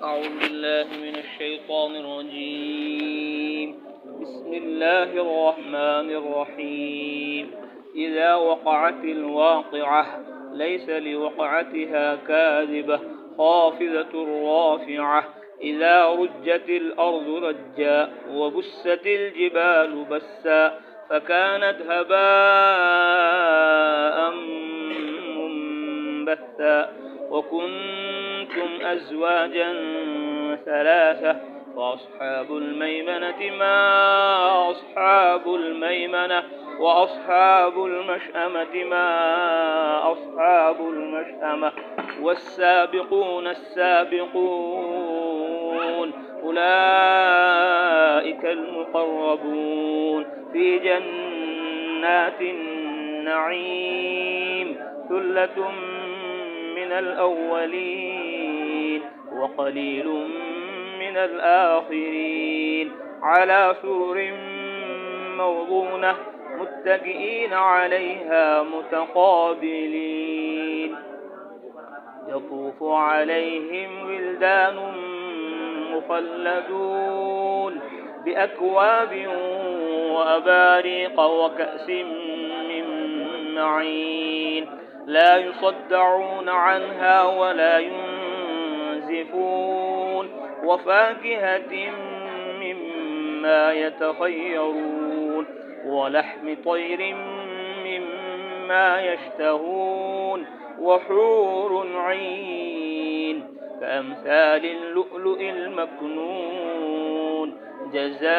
أعوذ بالله من الشيطان الرجيم. بسم الله الرحمن الرحيم. إذا وقعت الواقعة ليس لوقعتها كاذبة خافضة رافعة إذا رجت الأرض رجا وبست الجبال بسا فكانت هباء منبثا وكنتم أزواجا ثلاثة فأصحاب الميمنة ما أصحاب الميمنة وأصحاب المشأمة ما أصحاب المشأمة والسابقون السابقون أولئك المقربون في جنات النعيم ثلة من الأولين وقليل من الآخرين على سرر موضونة متكئين عليها متقابلين يطوف عليهم ولدان مخلدون بأكواب وأباريق وكأس من معين لا يصدعون عنها ولا ينزفون وفاكهة مما يتخيرون ولحم طير مما يشتهون وحور عين كأمثال اللؤلؤ المكنون جزاء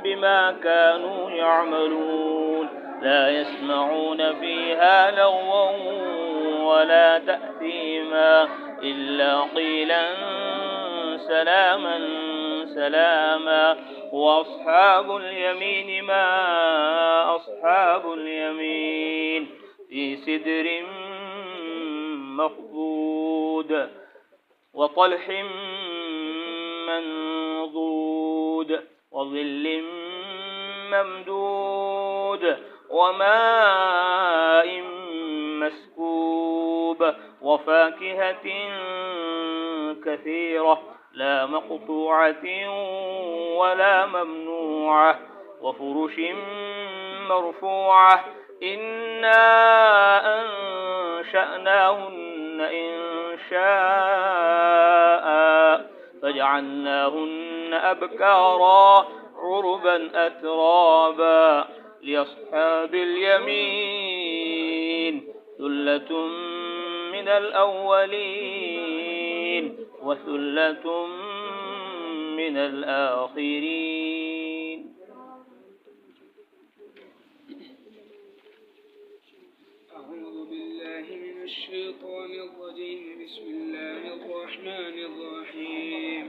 بما كانوا يعملون لا يسمعون فيها لغوا ولا تأثيما إلا قيلا سلاما سلاما وأصحاب اليمين ما أصحاب اليمين في سدر مخضود وطلح منضود وظل ممدود وماء مسكوب وفاكهة كثيرة لا مقطوعة ولا ممنوعة وفرش مرفوعة إنا أنشأناهن إنشاء فجعلناهن أبكارا عربا أترابا لأصحاب اليمين ثلة من الأولين وثلة من الآخرين. أعوذ بالله من الشيطان الرجيم. بسم الله الرحمن الرحيم.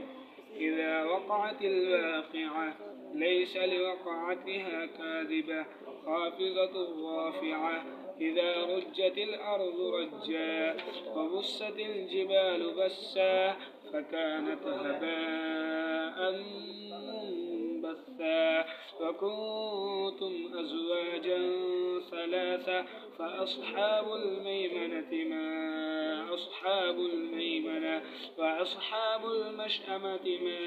إذا وقعت الواقعة ليس لوقعتها كاذبة خافضة رافعة إذا رجت الأرض رجا وبست الجبال بسا فكانت هباء منبثا وكنتم أزواجا ثلاثة فأصحاب الميمنة ما أصحاب الميمنة وأصحاب المشأمة ما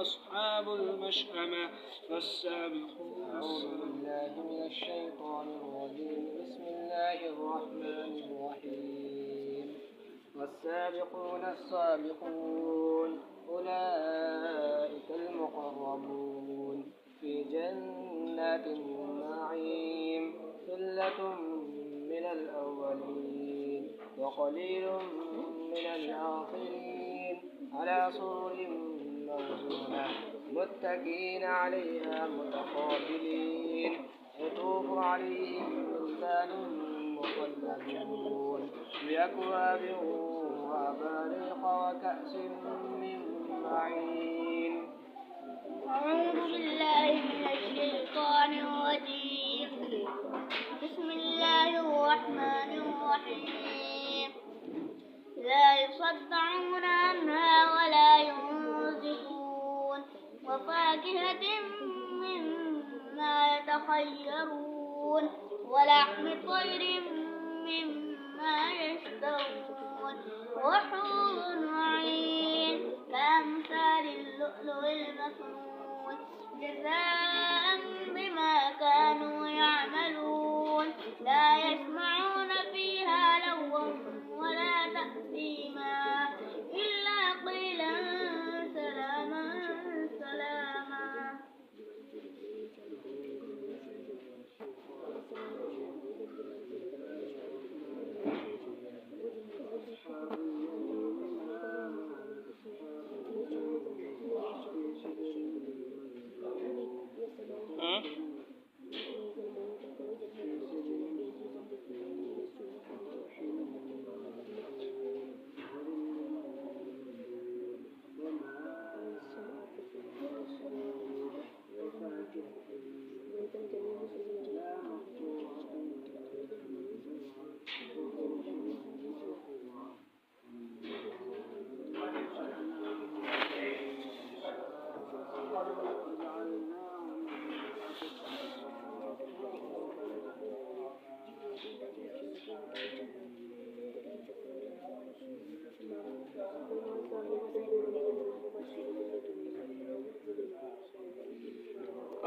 أصحاب المشأمة والسابقون. أعوذ بالله من الشيطان الرجيم. بسم الله الرحمن الرحيم. والسابقون السابقون أولئك المقربون في جنات النعيم ثلة من الأولين وقليل من الآخرين على سرر موزونة متكئين عليها متقابلين يطوف عليهم ولدان مخلدون بأكواب وأباريق وكأس من معين. أعوذ بالله من الشيطان الرجيم. بسم الله الرحمن الرحيم. لا يصدعون عنها ولا ينزفون وفاكهة مما يتخيرون ولحم طير مما يشتهون وحور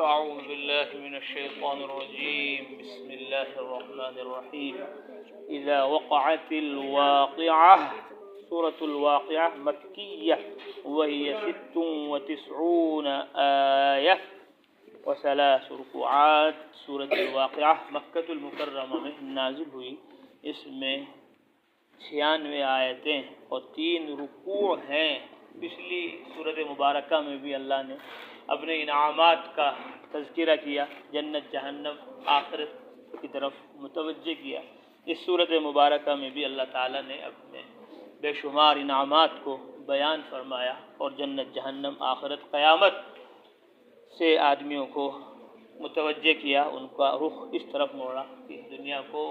أعوذ بالله من الشيطان الرجيم بسم الله الرحمن الرحيم إذا وقعت الواقعة سورة الواقعة مكية وهي 96 آية و3 رکوعات. سورة الواقعة مکۃ المکرمہ میں نازل ہوئی. اس میں 96 آیتیں اور 3 رکوع ہیں. پچھلی سورۃ مبارکہ میں بھی اللہ نے اپنے انعامات کا تذکرہ کیا، جنت جہنم آخرت کی طرف متوجہ کیا. اس سورۃ مبارکہ میں بھی اللہ تعالیٰ نے اپنے بے شمار انعامات کو بیان فرمایا اور جنت جہنم آخرت قیامت سے آدمیوں کو متوجہ کیا، ان کا رخ اس طرف موڑا کہ اس دنیا کو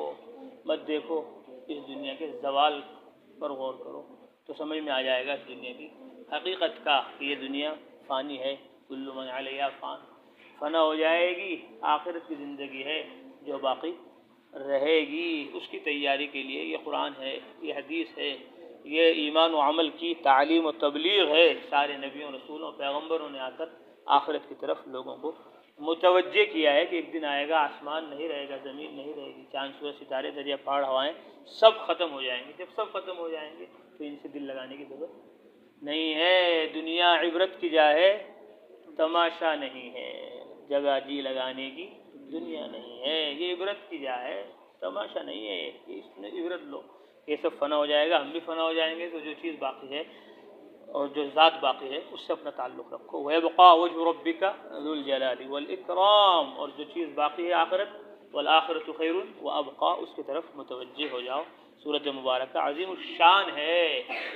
مت دیکھو، اس دنیا کے زوال پر غور کرو تو سمجھ میں آ جائے گا اس دنیا کی حقیقت کا کہ یہ دنیا فانی ہے. کل من علیہا فان، فنا ہو جائے گی. آخرت کی زندگی ہے جو باقی رہے گی. اس کی تیاری کے لیے یہ قرآن ہے، یہ حدیث ہے، یہ ایمان و عمل کی تعلیم و تبلیغ ہے. سارے نبیوں رسولوں پیغمبروں نے آ کر آخرت کی طرف لوگوں کو متوجہ کیا ہے کہ ایک دن آئے گا آسمان نہیں رہے گا، زمین نہیں رہے گی، چاند سورج ستارے دریا پہاڑ ہوائیں سب ختم ہو جائیں گے. جب سب ختم ہو جائیں گے تو ان سے دل لگانے کی ضرورت نہیں ہے. دنیا عبرت کی جا ہے، تماشا نہیں ہے. جگہ جی لگانے کی دنیا نہیں ہے، یہ عبرت کی جا ہے، تماشا نہیں ہے. اس میں عبرت لو. یہ سب فنا ہو جائے گا، ہم بھی فنا ہو جائیں گے. تو جو چیز باقی ہے اور جو ذات باقی ہے اس سے اپنا تعلق رکھو. وَيَبْقَى وَجْهُ رَبِّكَ ذُو الْجَلَالِ وَالْإِكْرَامِ. اور جو چیز باقی ہے آخرت، وَالْآخِرَةُ خَيْرٌ وَأَبْقَى، اس کی طرف متوجہ ہو جاؤ. سورۃ مبارکہ عظیم الشان ہے.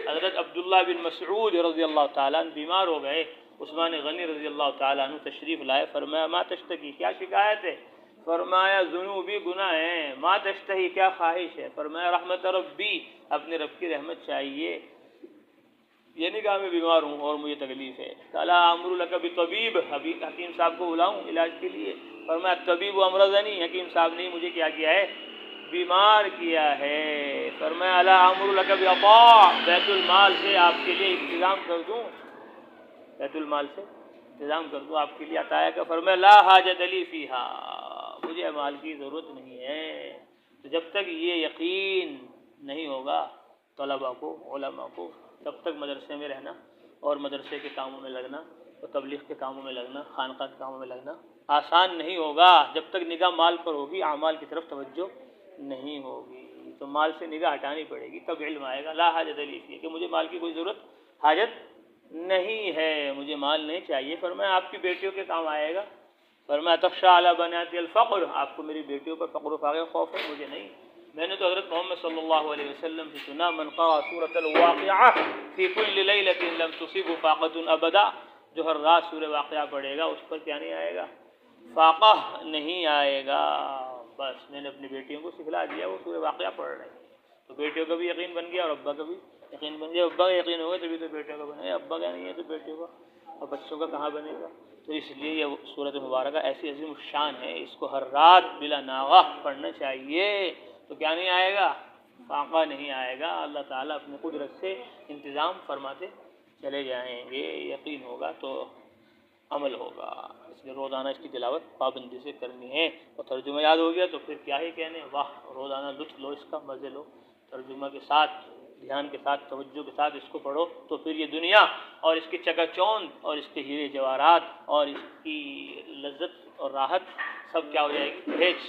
حضرت عبداللہ بن مسعود رضی اللہ تعالیٰ عنہ بیمار ہو گئے. عثمان غنی رضی اللہ تعالیٰ عنہ تشریف لائے. فرمایا ما تشتکی، کیا شکایت ہے؟ فرمایا ذنوبی گناہ ہیں. ما تشتہی، کیا خواہش ہے؟ فرمایا رحمت ربی، اپنے رب کی رحمت چاہیے. یہ نہیں کہا میں بیمار ہوں اور مجھے تکلیف ہے. الا امر لک بطبیب، حکیم صاحب کو بلاؤں علاج کے لیے؟ فرمایا طبیب امرضنی، حکیم صاحب نے مجھے کیا کیا ہے؟ بیمار کیا ہے. فرمایا الا امر لک بعطاء، بیت المال سے آپ کے لیے انتظام کر دوں، بیت المال سے انتظام کر دوں آپ کے لیے عطایا کا. فرمایا لا حاجت لی فیہا، مجھے مال کی ضرورت نہیں ہے. تو جب تک یہ یقین نہیں ہوگا طلباء کو، علماء کو، تب تک مدرسے میں رہنا اور مدرسے کے کاموں میں لگنا اور تبلیغ کے کاموں میں لگنا، خانقاہ کے کاموں میں لگنا آسان نہیں ہوگا. جب تک نگاہ مال پر ہوگی، اعمال کی طرف توجہ نہیں ہوگی. تو مال سے نگاہ ہٹانی پڑے گی، تب علم آئے گا. لا حاجت لی فیہ، کہ مجھے مال کی کوئی ضرورت حاجت نہیں ہے، مجھے مال نہیں چاہیے. فرمایا آپ کی بیٹیوں کے کام آئے گا. فرمایا تخشی علی بناتی الفقر، آپ کو میری بیٹیوں پر فقر و فاقے کا خوف ہے، مجھے نہیں. میں نے تو حضرت محمد صلی اللہ علیہ وسلم سے سنا من قرأ سورۃ الواقعہ فی کل لیلۃ لم تصبہ فاقۃ ابدا، جو ہر رات سورہ واقعہ پڑھے گا اس پر کیا نہیں آئے گا؟ فاقہ نہیں آئے گا. بس میں نے اپنی بیٹیوں کو سکھلا دیا، وہ سورہ واقعہ پڑھ رہے ہیں تو بیٹیوں کا بھی یقین بن گیا اور ابا کا بھی یقین بن گیا. ابا کا یقین ہوگا تبھی تو بیٹیوں کا بنے گا، ابا کا نہیں ہے تو بیٹیوں کا اور بچوں کا کہاں بنے گا؟ تو اس لیے یہ سورۃ مبارکہ ایسی عظیم الشان ہے، اس کو ہر رات بلا ناغہ پڑھنا چاہیے. تو کیا نہیں آئے گا؟ فاقہ نہیں آئے گا. اللہ تعالیٰ اپنی قدرت سے انتظام فرماتے چلے جائیں گے. یقین ہوگا تو عمل ہوگا. اس لیے روزانہ اس کی تلاوت پابندی سے کرنی ہے. اور ترجمہ یاد ہو گیا تو پھر کیا ہی کہنے، واہ! روزانہ لطف لو، اس کا مزے لو. ترجمہ کے ساتھ، دھیان کے ساتھ، توجہ کے ساتھ اس کو پڑھو تو پھر یہ دنیا اور اس کی چکا چوند اور اس کے ہیرے جواہرات اور اس کی لذت اور راحت سب کیا ہو جائے گی؟ بھیج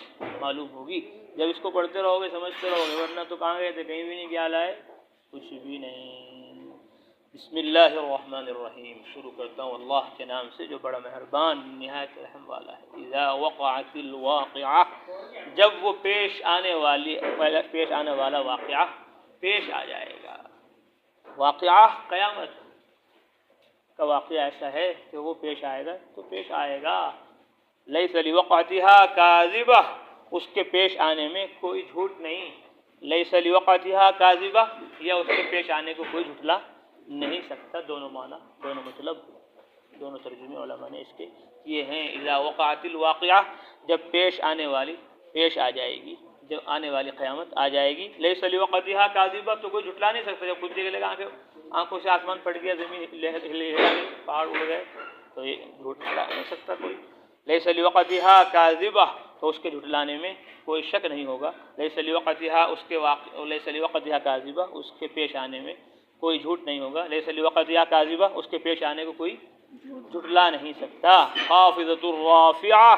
معلوم ہوگی. جب اس کو پڑھتے رہو گے، سمجھتے رہو گے. ورنہ تو کہاں گئے تھے؟ کہیں بھی نہیں کیا لائے، کچھ بھی نہیں. بسم اللہ الرحمن الرحیم. شروع کرتا ہوں اللہ کے نام سے جو بڑا مہربان نہایت رحم والا ہے. اذا وقعت الواقعہ، جب وہ پیش آنے والا واقعہ پیش آ جائے گا. واقعہ قیامت کا واقعہ ایسا ہے کہ وہ پیش آئے گا تو پیش آئے گا. لیس لوقعتها کاذبہ، اس کے پیش آنے میں کوئی جھوٹ نہیں. لیس لوقعتها کاذبہ، یا اس کے پیش آنے کو کوئی جھٹلا نہیں سکتا. دونوں معنی، دونوں مطلب، دونوں ترجمے علماء نے اس کے یہ ہیں. اذا وقعت الواقعہ، جب پیش آنے والی پیش آ جائے گی، جب آنے والی قیامت آ جائے گی. لیس لوقعتها کاذبہ، تو کوئی جھٹلا نہیں سکتا. جب کچھ دیکھ لے گا آنکھوں سے آسمان پھٹ گیا، زمین ہل گئی، پہاڑ اڑ گئے، تو یہ جھوٹ نہیں سکتا کوئی. لیس لوقتہا کاذبہ، تو اس کے جھٹلانے میں کوئی شک نہیں ہوگا. لیس لوقتہا اس کے لیس لوقتہا کاذبہ، اس کے پیش آنے میں کوئی جھوٹ نہیں ہوگا. لیس لوقتہا کاذبہ، اس کے پیش آنے کو کوئی جھٹلا نہیں سکتا. خافضۃ الرافعہ،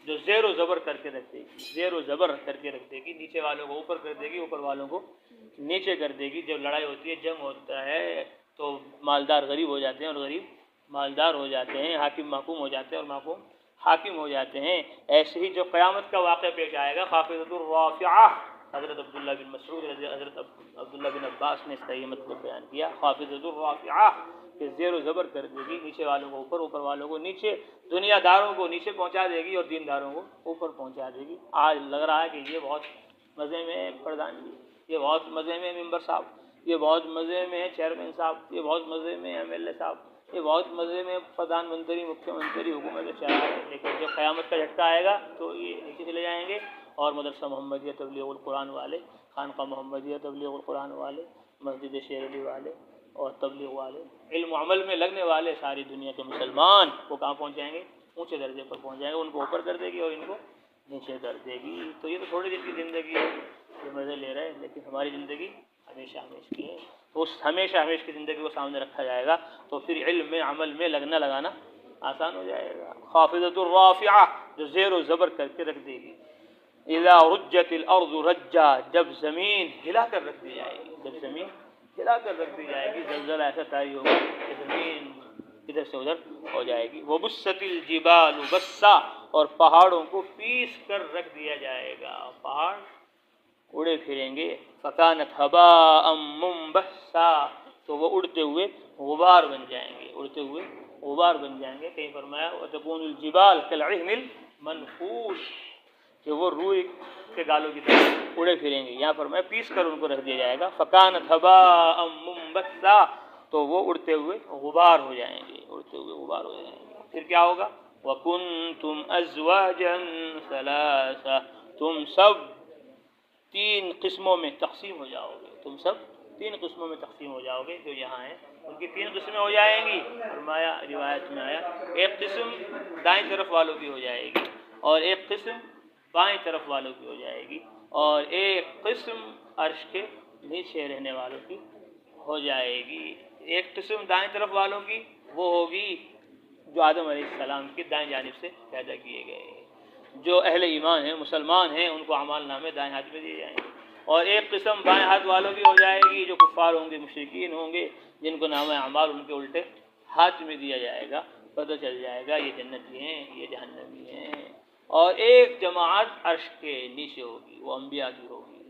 جو زیر و زبر کر کے رکھ دے گی، زیر و زبر کر کے رکھ دے گی، نیچے والوں کو اوپر کر دے گی، اوپر والوں کو نیچے کر دے گی. جب لڑائی ہوتی ہے، جنگ ہوتا ہے، تو مالدار غریب ہو جاتے ہیں اور غریب مالدار ہو جاتے ہیں، حاکم محکوم ہو جاتے ہیں اور محکوم حاکم ہو جاتے ہیں. ایسے ہی جو قیامت کا واقعہ پیش آئے گا، خافضۃ الرافعہ، حضرت عبداللہ بن مسعود، حضرت عبداللہ بن عباس نے اس کا یہ مطلب بیان کیا. خافضۃ الرافعہ کہ زیر و زبر کر دے گی، نیچے والوں کو اوپر، اوپر والوں کو نیچے، دنیا داروں کو نیچے پہنچا دے گی اور دین داروں کو اوپر پہنچا دے گی. آج لگ رہا ہے کہ یہ بہت مزے میں ہے پردھان جی، یہ بہت مزے میں ممبر صاحب، یہ بہت مزے میں ہے چیئرمین صاحب، یہ بہت مزے میں ایم ایل اے صاحب، یہ بہت مزے میں پردھان منتری، مکھیہ منتری حکومت چلا رہے ہیں. لیکن جب قیامت کا جھٹکا آئے گا تو یہ نیچے چلے جائیں گے. اور مدرسہ محمدیہ تبلیغ القرآن والے، خانقاہ محمدیہ تبلیغ القرآن والے، مسجد شیر علی والے اور تبلیغ والے، علم و عمل میں لگنے والے ساری دنیا کے مسلمان، وہ کہاں پہنچ جائیں گے؟ اونچے درجے پر پہنچ جائیں گے. ان کو اوپر کر دے گی اور ان کو نیچے کر دے گی. تو یہ تو تھوڑی دن کی زندگی ہے، جو مزے لے رہے ہیں، لیکن ہماری زندگی ہمیشہ ہمیش کی ہے. تو اس ہمیشہ ہمیش کی زندگی کو سامنے رکھا جائے گا تو پھر علم میں عمل میں لگنا لگانا آسان ہو جائے گا. خافضۃ الرافعہ، جو زیر و زبر کر کے رکھ دے گی. اذا رجت الارض رجا، جب زمین ہلا کر رکھ دی جائے گی، جب زمین ہلا کر رکھ دی جائے گی، زلزلہ ایسا طاری ہوگا کہ زمین ادھر سے ادھر ہو جائے گی. وبست الجبال بسا، اور پہاڑوں کو پیس کر رکھ دیا جائے گا، پہاڑ اڑے پھریں گے. فکانت ہباء منبثا، تو وہ اڑتے ہوئے غبار بن جائیں گے، اڑتے ہوئے غبار بن جائیں گے. کہیں فرمایا وتكون الجبال كالعهن المنفوش، کہ وہ روئی کے گالوں کی طرح اڑے پھریں گے. یہاں فرمایا پیس کر ان کو رکھ دیا جائے گا. فکانت ہباء منبثا، تو وہ اڑتے ہوئے غبار ہو جائیں گے، اڑتے ہوئے غبار ہو جائیں گے. پھر کیا ہوگا؟ وَكُنْتُمْ أَزْوَاجًا ثَلَاثَةً، تم سب تین قسموں میں تقسیم ہو جاؤ گے. تم سب تین قسموں میں تقسیم ہو جاؤ گے. جو یہاں ہیں ان کی تین قسمیں ہو جائیں گی. فرمایا روایت میں آیا، ایک قسم دائیں طرف والوں کی ہو جائے گی، اور ایک قسم بائیں طرف والوں کی ہو جائے گی، اور ایک قسم عرش کے نیچے رہنے والوں کی ہو جائے گی. ایک قسم دائیں طرف والوں کی وہ ہوگی جو آدم علیہ السلام کی دائیں جانب سے پیدا کیے گئے. جو اہل ایمان ہیں، مسلمان ہیں، ان کو اعمال نامے دائیں ہاتھ میں دیے جائیں گے. اور ایک قسم بائیں ہاتھ والوں کی ہو جائے گی، جو کفار ہوں گے، مشرکین ہوں گے، جن کو نامہ اعمال ان کے الٹے ہاتھ میں دیا جائے گا. پتہ چل جائے گا یہ جنتی ہیں، یہ جہنمی ہیں. اور ایک جماعت عرش کے نیچے ہوگی، وہ انبیاء کی ہوگی،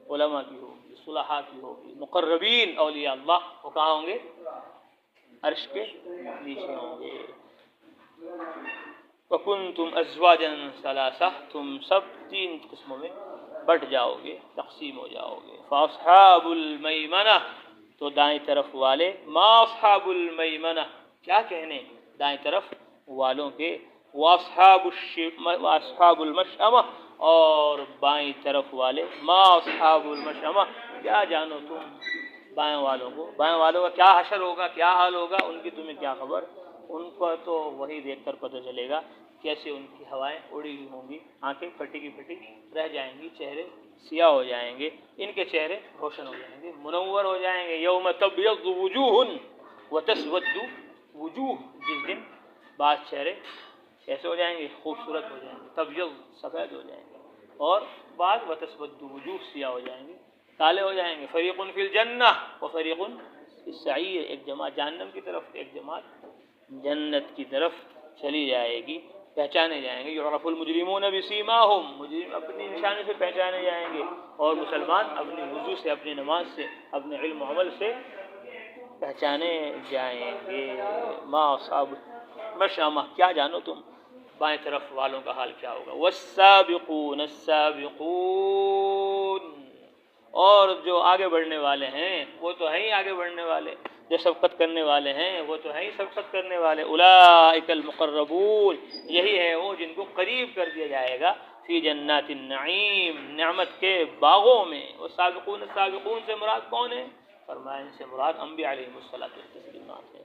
علماء کی ہوگی، صلحاء کی ہوگی، مقربین اولیاء اللہ. وہ کہاں ہوں گے؟ عرش کے نیچے ہوں گے. وَكُنْتُمْ أَزْوَاجًا ثَلَاثَةً، تم سب تین قسموں میں بٹ جاؤ گے، تقسیم ہو جاؤ گے. فَأَصْحَابُ الْمَيْمَنَةِ، تو دائیں طرف والے. مَا أَصْحَابُ الْمَيْمَنَةِ، کیا کہنے دائیں طرف والوں کے. وَأَصْحَابُ الْمَشْأَمَةِ، اور بائیں طرف والے. مَا أَصْحَابُ الْمَشْأَمَةِ، کیا جانو تم بائیں والوں کو. بائیں والوں کا کیا حشر ہوگا، کیا حال ہوگا، ان کی تمہیں کیا خبر. ان کو تو وہی دیکھ کر پتہ چلے گا کیسے ان کی ہوائیں اڑی ہوئی ہوں گی، آنکھیں پھٹی کی پھٹی رہ جائیں گی، چہرے سیاہ ہو جائیں گے، ان کے چہرے روشن ہو جائیں گے، منور ہو جائیں گے. یوم تبیض وجوہ وتسود وجوہ، جس دن بعض چہرے ایسے ہو جائیں گے، خوبصورت ہو جائیں گے، تبیض سفید ہو جائیں گے، اور بعض وتسود وجوہ سیاہ ہو جائیں گے، کالے ہو جائیں گے. فریق فی الجنہ وفریق فی السعیر، ایک جماعت جہنم کی طرف، ایک جماعت جنت کی طرف چلی جائے گی. پہچانے جائیں گے. یعرف المجرمون بسیماہم، مجرم اپنی نشانی سے پہچانے جائیں گے، اور مسلمان اپنی وضو سے، اپنی نماز سے، اپنے علم و عمل سے پہچانے جائیں گے. ما اصحاب مشأمہ، کیا جانو تم بائیں طرف والوں کا حال کیا ہوگا. والسابقون السابقون، اور جو آگے بڑھنے والے ہیں وہ تو ہیں ہی آگے بڑھنے والے، جو سبقت کرنے والے ہیں وہ تو ہیں ہی سبقت کرنے والے. اولئک المقربون، یہی ہے وہ جن کو قریب کر دیا جائے گا. فی جنات النعیم، نعمت کے باغوں میں. وہ سابقون السابقون سے مراد کون ہے؟ فرمایا ان سے مراد انبیاء علیہ الصلوۃ والتسلیمات ہے.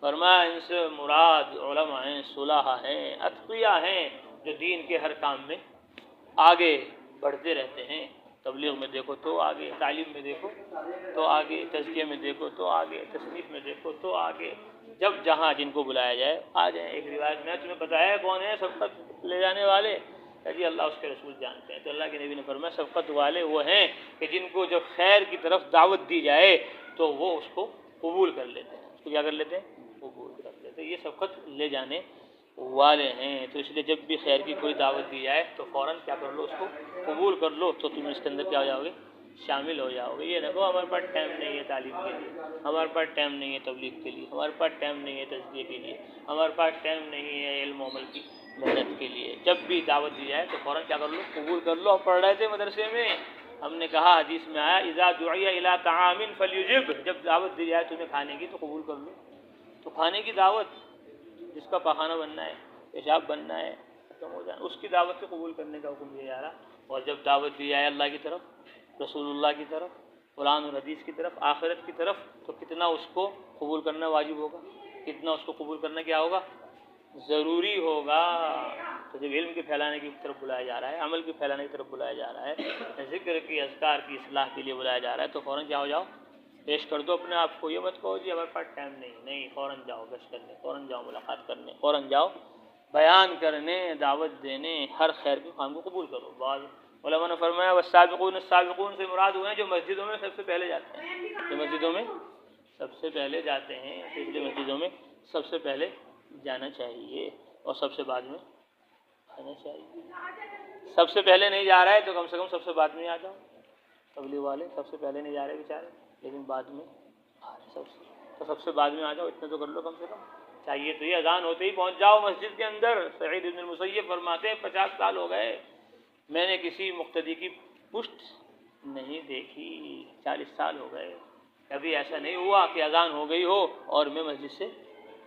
فرمایا ان سے مراد علماء ہیں، صلحاء ہیں، اتقیاء ہیں، جو دین کے ہر کام میں آگے بڑھتے رہتے ہیں۔ تبلیغ میں دیکھو تو آگے، تعلیم میں دیکھو تو آگے، تزکیہ میں دیکھو تو آگے، تصنیف میں دیکھو تو آگے، جب جہاں جن کو بلایا جائے آ جائیں۔ ایک روایت میں تمہیں بتایا کون ہے سبقت لے جانے والے؟ کہ جی اللہ اس کے رسول جانتے ہیں۔ تو اللہ کے نبی نے فرمایا سبقت والے وہ ہیں کہ جن کو جب خیر کی طرف دعوت دی جائے تو وہ اس کو قبول کر لیتے ہیں۔ اس کو کیا کر لیتے ہیں؟ قبول کر لیتے ہیں۔ یہ سبقت لے جانے والے ہیں۔ تو اس لیے جب بھی خیر کی کوئی دعوت دی جائے تو فوراً کیا کر لو، اس کو قبول کر لو، تو تم اس کے اندر کیا ہو جاؤ گے؟ شامل ہو جاؤ گے۔ یہ دیکھو ہمارے پاس ٹائم نہیں ہے تعلیم کے لیے، ہمارے پاس ٹائم نہیں ہے تبلیغ کے لیے، ہمارے پاس ٹائم نہیں ہے تزکیے کے لیے، ہمارے پاس ٹائم نہیں ہے علم و عمل کی محنت کے لیے۔ جب بھی دعوت دی جائے تو فوراً کیا کر لو؟ قبول کر لو۔ ہم پڑھ رہے تھے مدرسے میں، ہم نے کہا حدیث میں آیا اذا دعی الی طعام فلیجب، جب دعوت دی جائے تمہیں کھانے کی تو قبول کر لو۔ تو کھانے کی دعوت، جس کا پاخانہ بننا ہے، پیشاب بننا ہے، ختم ہو جانا، اس کی دعوت سے قبول کرنے کا حکم دیا جا رہا۔ اور جب دعوت دی جائے اللہ کی طرف، رسول اللہ کی طرف، قرآن اور حدیث کی طرف، آخرت کی طرف، تو کتنا اس کو قبول کرنا واجب ہوگا، کتنا اس کو قبول کرنا کیا ہوگا؟ ضروری ہوگا۔ تو جب علم کے پھیلانے کی طرف بلایا جا رہا ہے، عمل کے پھیلانے کی طرف بلایا جا رہا ہے، ذکر کی اذکار کی اصلاح کے لیے بلایا جا رہا ہے، تو فوراً کیا ہو جاؤ؟ پیش کر دو اپنے آپ کو۔ یہ مت کہو جی ہمارے پاس ٹائم نہیں، فوراً جاؤ گشت کرنے، فوراً جاؤ ملاقات کرنے، فوراً جاؤ بیان کرنے، دعوت دینے، ہر خیر کے کام کو قبول کرو۔ بعض علماء نے فرمایا والسابقون السابقون سے مراد ہوئے ہیں جو مسجدوں میں سب سے پہلے جاتے ہیں، جو مسجدوں میں سب سے پہلے جاتے ہیں، اس لیے مسجدوں میں سب سے پہلے جانا چاہیے اور سب سے بعد میں آنا چاہیے۔ سب سے پہلے نہیں جا رہا ہے تو کم سے کم سب سے بعد میں آ جاؤ۔ تبلیغ والے سب سے پہلے نہیں جا رہے بیچارے، لیکن بعد میں آ رہے تو سب سے بعد میں آ جاؤ، اتنا تو کر لو کم سے کم۔ چاہیے تو یہ اذان ہوتے ہی پہنچ جاؤ مسجد کے اندر۔ سعید بن المسیب فرماتے ہیں 50 سال ہو گئے میں نے کسی مقتدی کی پشت نہیں دیکھی، 40 سال ہو گئے، کبھی ایسا نہیں ہوا کہ اذان ہو گئی ہو اور میں مسجد سے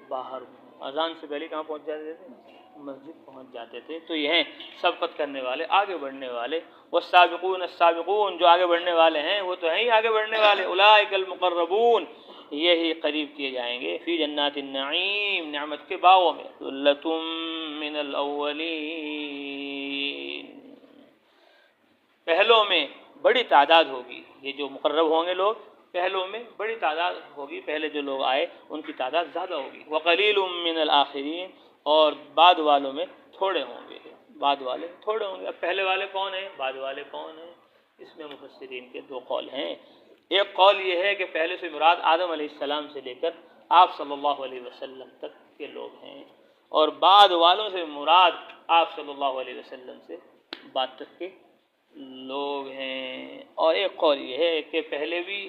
باہر ہوں۔ اذان سے پہلے کہاں پہنچ جاتے تھے؟ مسجد پہنچ جاتے تھے۔ تو یہ ہیں سبقت کرنے والے، آگے بڑھنے والے۔ والسابقون السابقون، جو آگے بڑھنے والے ہیں وہ تو ہیں ہی آگے بڑھنے والے۔ اولئک المقربون، یہی قریب کیے جائیں گے، فی جنات النعیم، نعمت کے باغوں میں۔ ثلۃ من الاولین، پہلوں میں بڑی تعداد ہوگی۔ یہ جو مقرب ہوں گے لوگ، پہلوں میں بڑی تعداد ہوگی، پہلے جو لوگ آئے ان کی تعداد زیادہ ہوگی۔ وقلیل من الآخرین، اور بعد والوں میں تھوڑے ہوں گے، بعد والے تھوڑے ہوں گے۔ اب پہلے والے کون ہیں، بعد والے کون ہیں؟ اس میں مفسرین کے دو قول ہیں۔ ایک قول یہ ہے کہ پہلے سے مراد آدم علیہ السلام سے لے کر آپ صلی اللہ علیہ وسلم تک کے لوگ ہیں، اور بعد والوں سے مراد آپ صلی اللہ علیہ وسلم سے بعد تک کے لوگ ہیں۔ اور ایک قول یہ ہے کہ پہلے بھی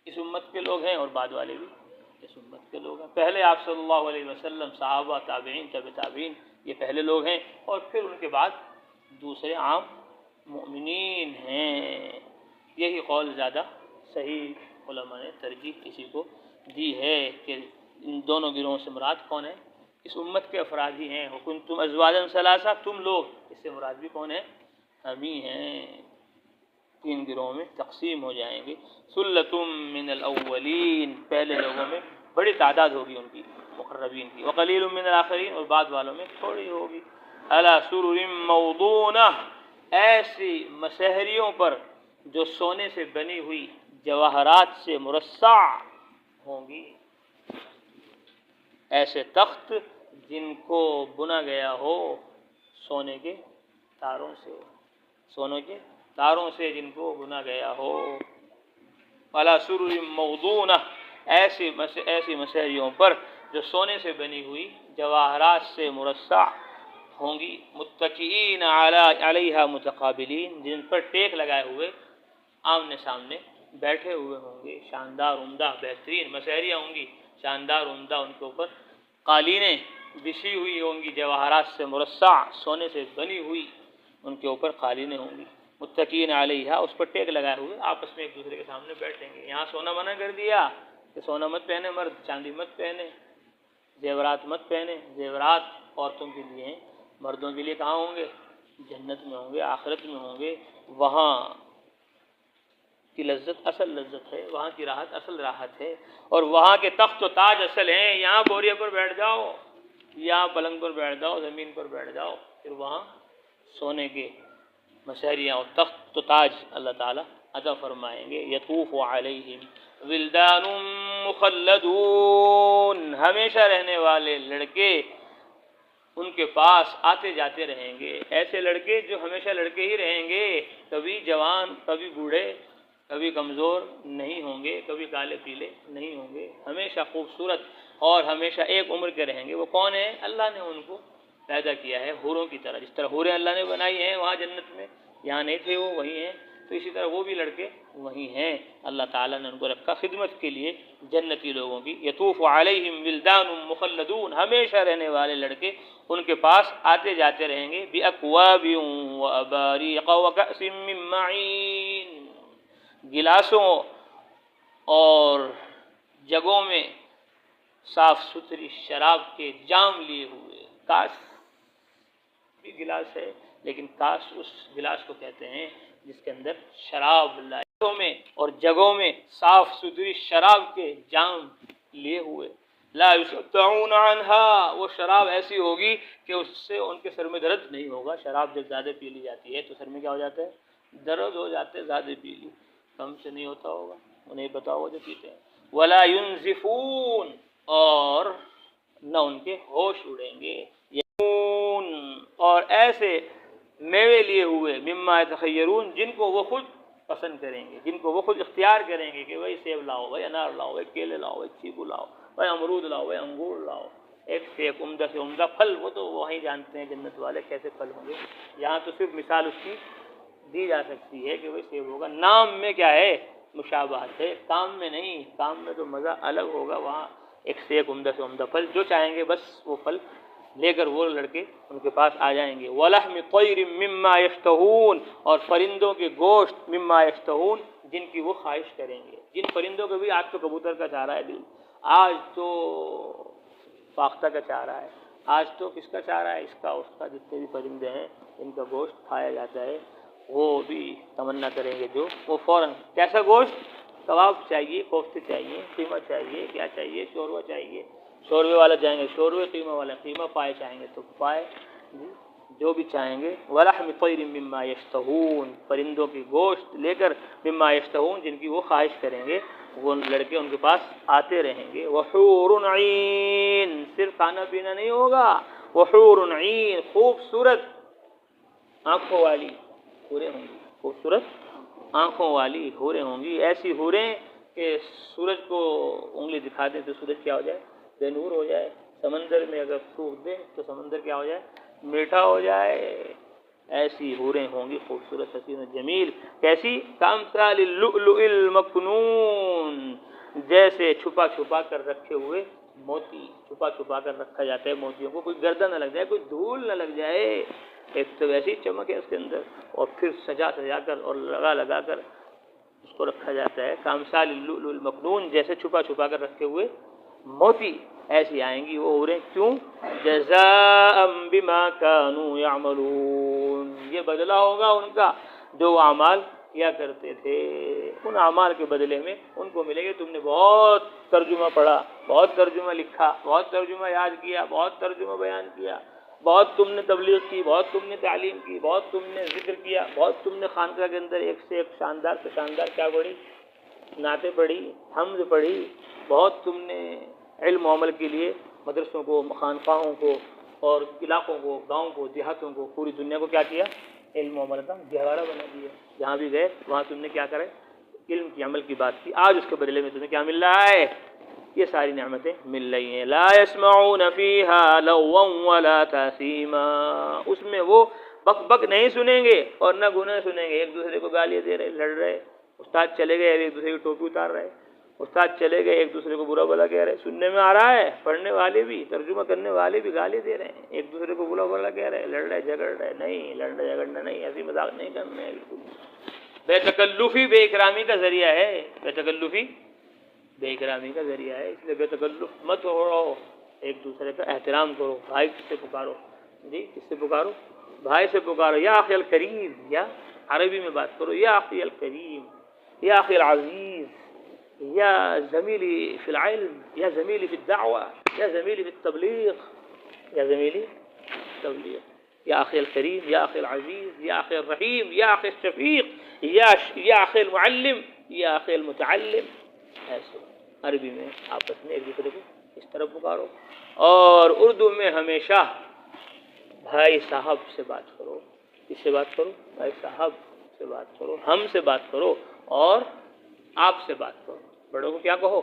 اس امت کے لوگ ہیں اور بعد والے بھی اس امت کے لوگ ہیں۔ پہلے آپ صلی اللہ علیہ وسلم، صحابہ، تابعین، تبع تابعین، یہ پہلے لوگ ہیں، اور پھر ان کے بعد دوسرے عام مؤمنین ہیں۔ یہی قول زیادہ صحیح، علماء نے ترجیح اسی کو دی ہے کہ ان دونوں گروہوں سے مراد کون ہے؟ اس امت کے افراد ہی ہیں۔ وکنتم ازواجا ثلاثہ، تم لوگ، اس سے مراد بھی کون ہے؟ ہم ہی ہیں۔ 3 گروہوں میں تقسیم ہو جائیں گے۔ ثلۃ من الاولین، پہلے لوگوں میں بڑی تعداد ہوگی ان کی، مقربین کی۔ وقلیل من الآخرین، اور بعد والوں میں تھوڑی ہوگی۔ علی سرر موضونہ، ایسی مسہریوں پر جو سونے سے بنی ہوئی جواہرات سے مرصع ہوں گی، ایسے تخت جن کو بنا گیا ہو سونے کے تاروں سے، سونے کے تاروں سے جن کو بنا گیا ہو۔ علی سرر موضونہ، ایسی مسہریوں پر جو سونے سے بنی ہوئی جواہرات سے مرصع ہوں گی۔ متکئین علیہا متقابلین، جن پر ٹیک لگائے ہوئے آمنے سامنے بیٹھے ہوئے ہوں گے۔ شاندار عمدہ بہترین مسہریاں ہوں گی، شاندار عمدہ، ان کے اوپر قالینیں بچھی ہوئی ہوں گی، جواہرات سے مرصع، سونے سے بنی ہوئی ان کے اوپر قالینیں ہوں گی۔ متکئین علیہا، اس پر ٹیک لگائے ہوئے آپس میں ایک دوسرے کے سامنے بیٹھیں گے۔ یہاں سونا منع کر دیا کہ سونا مت پہنے مرد، چاندی مت پہنے، زیورات مت پہنے۔ زیورات عورتوں کے لیے ہیں، مردوں کے لیے کہاں ہوں گے؟ جنت میں ہوں گے، آخرت میں ہوں گے، وہاں کی لذت اصل لذت ہے، وہاں کی راحت اصل راحت ہے، اور وہاں کے تخت و تاج اصل ہیں۔ یہاں بوریے پر بیٹھ جاؤ، یہاں پلنگ پر بیٹھ جاؤ، زمین پر بیٹھ جاؤ، پھر وہاں سونے کے مشہریاں اور تخت و تاج اللہ تعالیٰ عطا فرمائیں گے۔ یطوف علیہم ولدان مخلدون، ہمیشہ رہنے والے لڑکے ان کے پاس آتے جاتے رہیں گے۔ ایسے لڑکے جو ہمیشہ لڑکے ہی رہیں گے، کبھی جوان، کبھی بوڑھے، کبھی کمزور نہیں ہوں گے، کبھی کالے پیلے نہیں ہوں گے، ہمیشہ خوبصورت اور ہمیشہ ایک عمر کے رہیں گے۔ وہ کون ہیں؟ اللہ نے ان کو پیدا کیا ہے حوروں کی طرح، جس طرح حوریں اللہ نے بنائی ہیں وہاں جنت میں، یہاں نہیں تھے وہ وہی ہیں، تو اسی طرح وہ بھی لڑکے وہی ہیں، اللہ تعالیٰ نے ان کو رکھا خدمت کے لیے جنتی لوگوں کی۔ یطوف علیہم ولدان مخلدون، ہمیشہ رہنے والے لڑکے ان کے پاس آتے جاتے رہیں گے، بأکواب واباریق وکأس من معین، گلاسوں اور جگوں میں صاف ستھری شراب کے جام لیے ہوئے۔ کاس بھی گلاس ہے، لیکن کاس اس گلاس کو کہتے ہیں جس کے اندر شراب لائے میں اور جگہوں میں صاف ستھری شراب کے جام لیے ہوئے۔ لا یصدعون عنہا، وہ شراب ایسی ہوگی کہ اس سے ان کے سر میں درد نہیں ہوگا۔ شراب جب زیادہ پی لی جاتی ہے تو سر میں کیا ہو جاتا ہے؟ درد ہو جاتے ہیں، زیادہ پی لی، کم سے نہیں ہوتا ہوگا، انہیں پتا ہوگا جو پیتے ہیں۔ ولا ینزفون، اور نہ ان کے ہوش اڑیں گے۔ اور ایسے میوے لیے ہوئے، مما یتخیرون، جن کو وہ خود پسند کریں گے، جن کو وہ خود اختیار کریں گے کہ بھائی سیب لاؤ، بھائی انار لاؤ، بھائی کیلے لاؤ، بھائی چیکو لاؤ، بھائی امرود لاؤ، بھائی انگور لاؤ، ایک سے ایک عمدہ سے عمدہ پھل۔ وہ تو وہیں جانتے ہیں جنت والے کیسے پھل ہوں گے، یہاں تو صرف مثال اس کی دی جا سکتی ہے کہ بھائی سیب ہوگا، نام میں کیا ہے؟ مشابہت ہے، کام میں نہیں، کام میں تو مزہ الگ ہوگا، وہاں ایک سے ایک عمدہ سے عمدہ پھل، جو چاہیں گے بس وہ پھل لے کر وہ لڑکے ان کے پاس آ جائیں گے۔ وَلَحْمِ طَيْرٍ مِّمَّا يَشْتَهُونَ، اور پرندوں کے گوشت، مما یشتہون، جن کی وہ خواہش کریں گے۔ جن پرندوں کو بھی آج تو کبوتر کا چاہ رہا ہے دل، آج تو فاختہ کا چاہ رہا ہے، آج تو کس کا چاہ رہا ہے؟ اس کا، اس کا، جتنے بھی پرندے ہیں ان کا گوشت کھایا جاتا ہے، وہ بھی تمنا کریں گے جو وہ فوراً۔ کیسا گوشت؟ کباب چاہیے، کوفتے چاہیے، قیمہ چاہیے، کیا چاہیے؟ شوربہ چاہیے، شوربے والا چاہیں گے شوربے، قیمہ والا قیمہ، پائے چاہیں گے تو پائے، جو بھی چاہیں گے۔ وَلَحْمِ طَيْرٍ مِّمَّا يَشْتَهُونَ، پرندوں کی گوشت لے کر، مما یشتہون، جن کی وہ خواہش کریں گے، وہ لڑکے ان کے پاس آتے رہیں گے۔ وَحُورٌ عِین، صرف کھانا پینا نہیں ہوگا، وَحُورٌ عِین، خوبصورت آنکھوں والی حوریں ہوں گی، خوبصورت آنکھوں والی حوریں ہوں گی، ایسی حوریں کہ سورج کو انگلی دکھا دیں تو سورج کیا ہو جائے؟ بے نور ہو جائے۔ سمندر میں اگر پھونک دیں تو سمندر کیا ہو جائے؟ میٹھا ہو جائے۔ ایسی حوریں ہوں گی خوبصورت، حسین و جمیل، کیسی؟ کامثال اللؤلؤ المکنون، جیسے چھپا چھپا کر رکھے ہوئے موتی، چھپا چھپا کر رکھا جاتا ہے موتیوں کو، کوئی گردن نہ لگ جائے، کوئی دھول نہ لگ جائے، ایک تو ویسی چمک ہے اس کے اندر، اور پھر سجا سجا کر اور لگا لگا کر اس کو رکھا جاتا ہے۔ کامثال اللؤلؤ المکنون، جیسے چھپا چھپا کر رکھے ہوئے موتی، ایسی آئیں گی وہ عورتیں۔ کیوں؟ جزاء بما كانوا يعملون، یہ بدلہ ہوگا ان کا جو وہ اعمال کیا کرتے تھے، ان اعمال کے بدلے میں ان کو ملے گا تم نے بہت ترجمہ پڑھا، بہت ترجمہ لکھا، بہت ترجمہ یاد کیا، بہت ترجمہ بیان کیا، بہت تم نے تبلیغ کی، بہت تم نے تعلیم کی، بہت تم نے ذکر کیا، بہت تم نے خانقاہ کے اندر ایک سے ایک شاندار سے شاندار کیا پڑھی؟ نعتیں پڑھی، حمد پڑھی، بہت تم نے علم و عمل کے لیے مدرسوں کو، خانقاہوں کو اور علاقوں کو، گاؤں کو، دیہاتوں کو، پوری دنیا کو کیا کیا؟ علم و عمل کا گہوارہ بنا دیا۔ جہاں بھی گئے وہاں تم نے کیا کرے؟ علم کی، عمل کی بات کی۔ آج اس کے بدلے میں تمہیں کیا مل رہا ہے؟ یہ ساری نعمتیں مل رہی ہیں۔ لا يسمعون فيها لغوا ولا تأثیما، اس میں وہ بک بک نہیں سنیں گے اور نہ گناہ سنیں گے، ایک دوسرے کو گالیاں دے رہے، لڑ رہے، استاد چلے گئے ایک دوسرے کی ٹوپی اتار رہے، استاد چلے گئے ایک دوسرے کو برا بلا کہہ رہے، سننے میں آ رہا ہے، پڑھنے والے بھی، ترجمہ کرنے والے بھی گالی دے رہے ہیں، ایک دوسرے کو برا بلا کہہ رہے، لڑ رہے، جھگڑ رہے، نہیں لڑنا جھگڑنا نہیں، ایسی مذاق نہیں کرنا ہے بالکل۔ بے تکلفی بے اکرامی کا ذریعہ ہے، بے تکلفی بے اکرامی کا ذریعہ ہے، اس لیے بے تکلف مت ہو رہو، ایک دوسرے کا احترام کرو، بھائی سے پکارو، جی کس سے پکارو؟ بھائی سے پکارو، یا اخی الکریم، یا عربی میں بات کرو، یا اخی الکریم، يا أخي العزيز، يا زميلي في العلم، يا زميلي في الدعوة، يا زميلي في التبليغ، يا زميلي في التبليغ، يا أخي الكريم، يا أخي العزيز، يا أخي الرحيم، يا أخي الشفيق، يا أخي المعلم، يا أخي المتعلم. ایسے عربی میں آپس میں ایک دوسرے کو اس طرح پکارو، اور اردو میں ہمیشہ بھائی صاحب سے بات کرو. کس سے بات کرو؟ بھائی صاحب سے بات کرو، ہم سے بات کرو، اور آپ سے بات کرو. بڑوں کو کیا کہو؟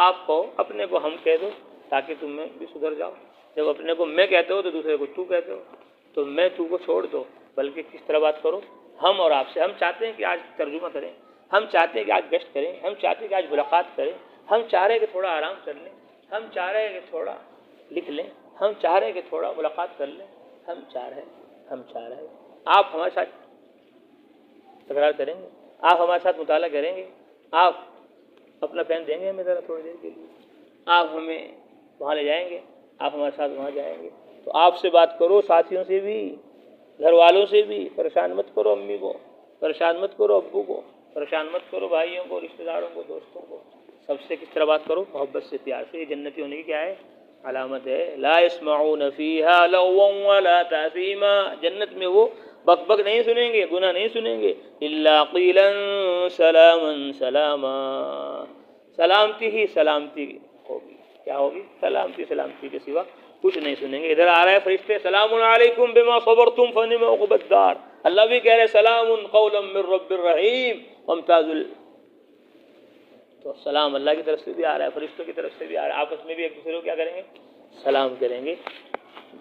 آپ کہو، اپنے کو ہم کہہ دو تاکہ تم میں بھی سدھر جاؤ. جب اپنے کو میں کہتے ہو تو دوسرے کو تو کہتے ہو، تو میں تو کو چھوڑ دو، بلکہ کس طرح بات کرو؟ ہم اور آپ سے. ہم چاہتے ہیں کہ آج ترجمہ کریں، ہم چاہتے ہیں کہ آج گشت کریں، ہم چاہتے ہیں کہ آج ملاقات کریں، ہم چاہ رہے ہیں کہ تھوڑا آرام کر لیں، ہم چاہ رہے ہیں کہ تھوڑا لکھ لیں، ہم چاہ رہے ہیں کہ تھوڑا ملاقات کر لیں، ہم چاہ رہے ہیں. آپ ہمارے ساتھ تکرار کریں گے، آپ ہمارے ساتھ مطالعہ کریں گے، آپ اپنا پین دیں گے ہمیں ذرا تھوڑی دیر کے لیے، آپ ہمیں وہاں لے جائیں گے، آپ ہمارے ساتھ وہاں جائیں گے. تو آپ سے بات کرو، ساتھیوں سے بھی، گھر والوں سے بھی. پریشان مت کرو امی کو، پریشان مت کرو ابو کو، پریشان مت کرو بھائیوں کو، رشتہ داروں کو، دوستوں کو. سب سے کس طرح بات کرو؟ محبت سے، پیار سے. یہ جنتی ہونے کی کیا ہے؟ علامت ہے. لا يسمعون فيها لغوا ولا تأثيما. جنت میں وہ بک بک نہیں سنیں گے، گناہ نہیں سنیں گے. الا قیلا سلاما سلاما. سلامتی ہی سلامتی ہوگی. کیا ہوگی؟ سلامتی سلامتی کے سوا کچھ نہیں سنیں گے. ادھر آ رہا ہے فرشتے، سلام علیکم بما صبرتم فنعم عقبی الدار. اللہ بھی کہہ رہے سلام قولا من رب الرحیم وامتاز تو سلام اللہ کی طرف سے بھی آ رہا ہے، فرشتوں کی طرف سے بھی آ رہا ہے. آپس میں بھی ایک دوسرے کو کیا کریں گے؟ سلام کریں گے.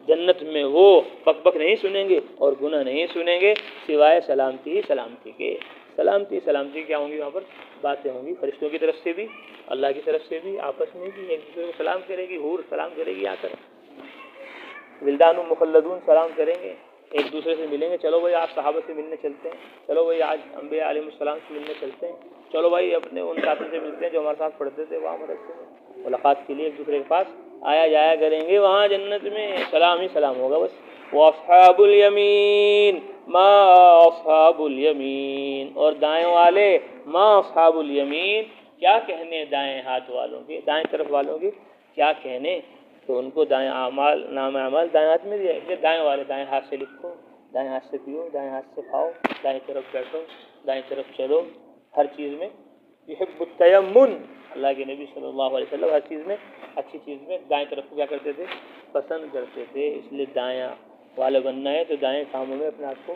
جنت میں وہ بک بک نہیں سنیں گے اور گناہ نہیں سنیں گے، سوائے سلامتی ہی سلامتی کے. سلامتی سلامتی کیا ہوں گی وہاں پر؟ باتیں ہوں گی فرشتوں کی طرف سے بھی، اللہ کی طرف سے بھی. آپس میں بھی ایک دوسرے کو سلام کرے گی. حور سلام کرے گی آ کر، ولدان مخلدون سلام کریں گے، ایک دوسرے سے ملیں گے. چلو بھائی آج صحابہ سے ملنے چلتے ہیں، چلو بھائی آج انبیاء علیہ السلام سے ملنے چلتے ہیں، چلو بھائی اپنے ان ساتھیوں سے ملتے ہیں جو ہمارے ساتھ پڑھتے تھے وہاں مدرسے میں. ملاقات کے لیے ایک دوسرے کے پاس آیا جایا کریں گے. وہاں جنت میں سلام ہی سلام ہوگا بس. واصحاب الیمین ما اصحاب الیمین. اور دائیں والے، ما اصحاب الیمین، کیا کہنے دائیں ہاتھ والوں کے، دائیں طرف والوں کے کیا کہنے. تو ان کو دائیں اعمال، نام اعمال دائیں ہاتھ میں دیا ہے. دائیں والے دائیں ہاتھ سے لکھو، دائیں ہاتھ سے پیو، دائیں ہاتھ سے کھاؤ، دائیں طرف بیٹھو، دائیں طرف چلو. ہر چیز میں یحب التیمن. اللہ کے نبی صلی اللہ علیہ وسلم ہر چیز میں، اچھی چیز میں دائیں طرف کو کیا کرتے تھے؟ پسند کرتے تھے. اس لیے دائیں والے بننا ہے تو دائیں کاموں میں اپنے آپ کو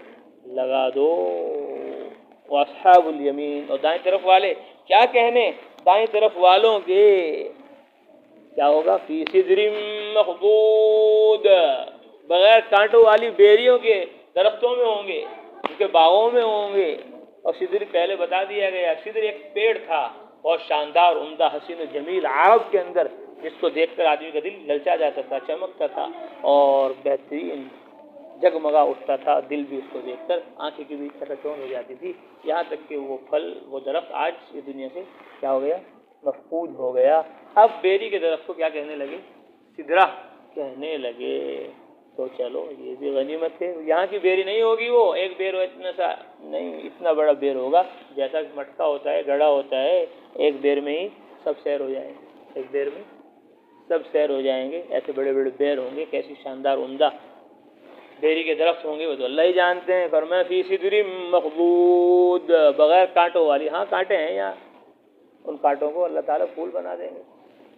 لگا دو. واصحاب الیمین. اور دائیں طرف والے کیا کہنے دائیں طرف والوں کے، کیا ہوگا؟ فی سدر مخضود. بغیر کانٹوں والی بیریوں کے درختوں میں ہوں گے، ان کے باغوں میں ہوں گے. اور سدر پہلے بتا دیا گیا، سدر ایک پیڑ تھا بہت شاندار، عمدہ، حسین و جمیل، عرب کے اندر، جس کو دیکھ کر آدمی کا دل للچا جاتا تھا، چمکتا تھا اور بہترین جگمگا اٹھتا تھا دل بھی اس کو دیکھ کر، آنکھیں کی بھی چکچون ہو جاتی تھی. یہاں تک کہ وہ پھل، وہ درخت آج اس دنیا سے کیا ہو گیا؟ مفقود ہو گیا. اب بیری کے درخت کو کیا کہنے لگے؟ سدرہ کہنے لگے. تو چلو یہ بھی غنیمت ہے. یہاں کی بیری نہیں ہوگی، وہ ایک بیر ہو اتنا سا نہیں، اتنا بڑا بیر ہوگا جیسا کہ مٹکا ہوتا ہے، گڑھا ہوتا ہے. ایک بیر میں ہی سب سیر ہو جائیں گے، ایک بیر میں سب سیر ہو جائیں گے. ایسے بڑے بڑے بیر ہوں گے، کیسی شاندار عمدہ بیری کے درخت ہوں گے، وہ تو اللہ ہی جانتے ہیں. فرمایا فی سدر مخضود، بغیر کانٹوں والی. ہاں کانٹے ہیں یہاں، ان کانٹوں کو اللہ تعالیٰ پھول بنا دیں گے،